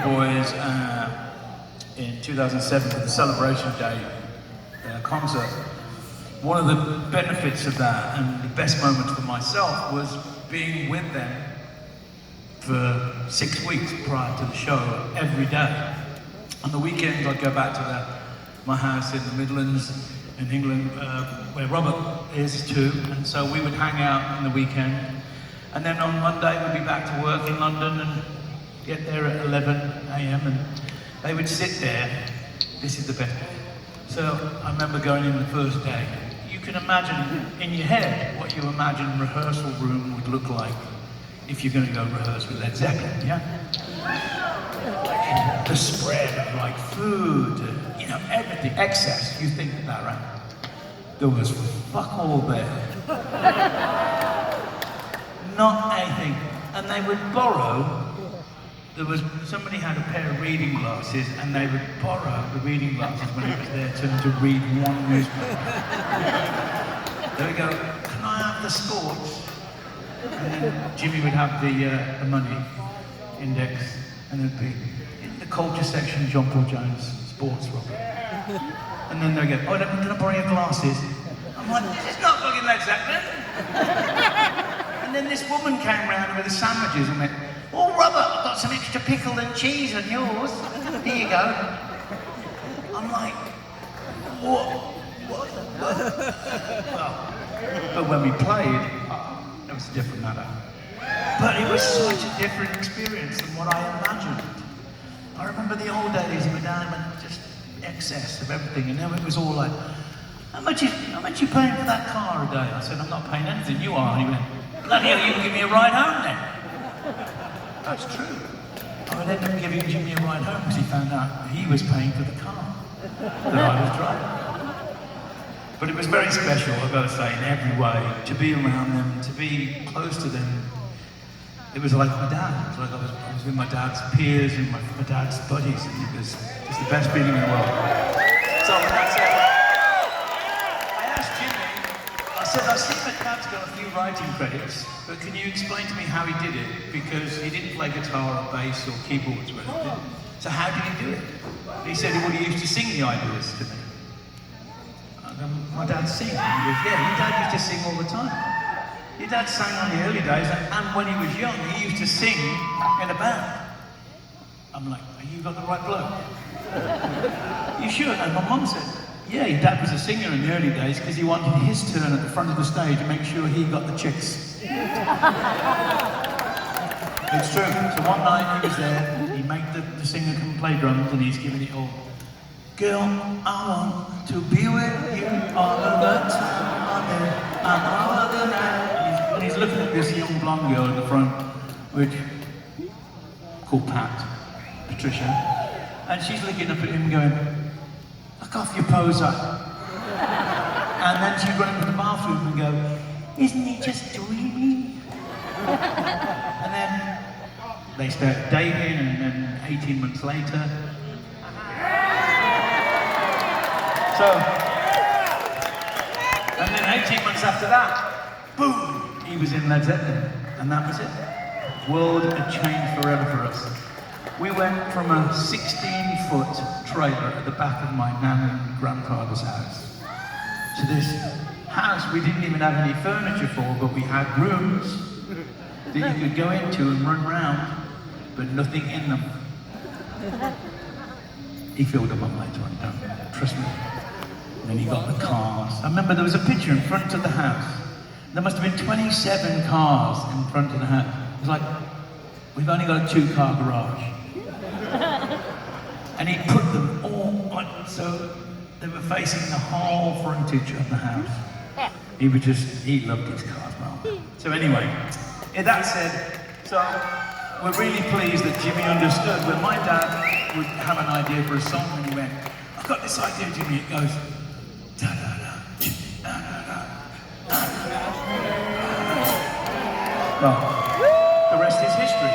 boys in 2007 for the Celebration Day concert. One of the benefits of that and the best moments for myself was being with them for 6 weeks prior to the show every day. On the weekends I'd go back to my house in the Midlands in England where Robert is too, and so we would hang out on the weekend, and then on Monday we'd be back to work in London and get there at 11 a.m. and they would sit there. This is the best bit. So I remember going in the first day. You can imagine in your head what you imagine rehearsal room would look like if you're going to go rehearse with Led Zeppelin, yeah? The spread of like food, and, you know, everything, excess, you think of that, right? There was fuck all there. Not anything. And they would borrow. Somebody had a pair of reading glasses and they would borrow the reading glasses when it was their turn to read one newspaper. They would go, can I have the sports? And then Jimmy would have the money index, and there'd be, in the culture section, John Paul Jones, sports, Robert. And then they'd go, oh, can I borrow your glasses? I'm like, this is not fucking Led Zeppelin. And then this woman came round with the sandwiches and went, oh, Robert, I've got some extra pickle and cheese on yours. Here you go. I'm like, what? Well, but when we played, it was a different matter. But it was such a different experience than what I imagined. I remember the old days, my dad went just excess of everything, and now it was all like, how much you paying for that car a day? I said, I'm not paying anything, you are. And he went, bloody hell, you can give me a ride home then. That's true. I would end up giving Jimmy a ride home because he found out he was paying for the car that I was driving. But it was very special, I've got to say, in every way, to be around them, to be close to them. It was like my dad. It was like I was with my dad's peers and my dad's buddies, and it was just the best feeling in the world. So that's it. I asked Jimmy, I said, I see that Dad's got a few writing credits, but can you explain to me how he did it? Because he didn't play guitar or bass or keyboards or anything. So how did he do it? He said he used to sing the ideas to me. My dad sing. He goes, yeah, your dad used to sing all the time. Your dad sang on the early days, and when he was young, he used to sing in a band. I'm like, you got the right bloke. You sure? And my mum said, yeah, your dad was a singer in the early days because he wanted his turn at the front of the stage to make sure he got the chicks. It's true. So one night he was there, he made the singer come and play drums, and he's giving it all. Girl, I want to be with you all the time, all the night. And he's looking at this young blonde girl in the front, called Patricia, and she's looking up at him going, fuck off, you poser. And then she'd run into the bathroom and go, isn't he just dreaming? And then they start dating, and then 18 months later, and then 18 months after that, boom, he was in Led Zeppelin, and that was it. World had changed forever for us. We went from a 16-foot trailer at the back of my nan and grandfather's house to this house we didn't even have any furniture for, but we had rooms that you could go into and run around, but nothing in them. He filled them up later on, don't trust me. And then he got the cars. I remember there was a picture in front of the house. There must have been 27 cars in front of the house. It was like, we've only got a 2-car garage. And he put them all on, so they were facing the whole frontage of the house. He loved his cars, well. So anyway, that said, so we're really pleased that Jimmy understood. When my dad would have an idea for a song and he went, I've got this idea, Jimmy, it goes, da da da, da da da, da da da. Well, the rest is history.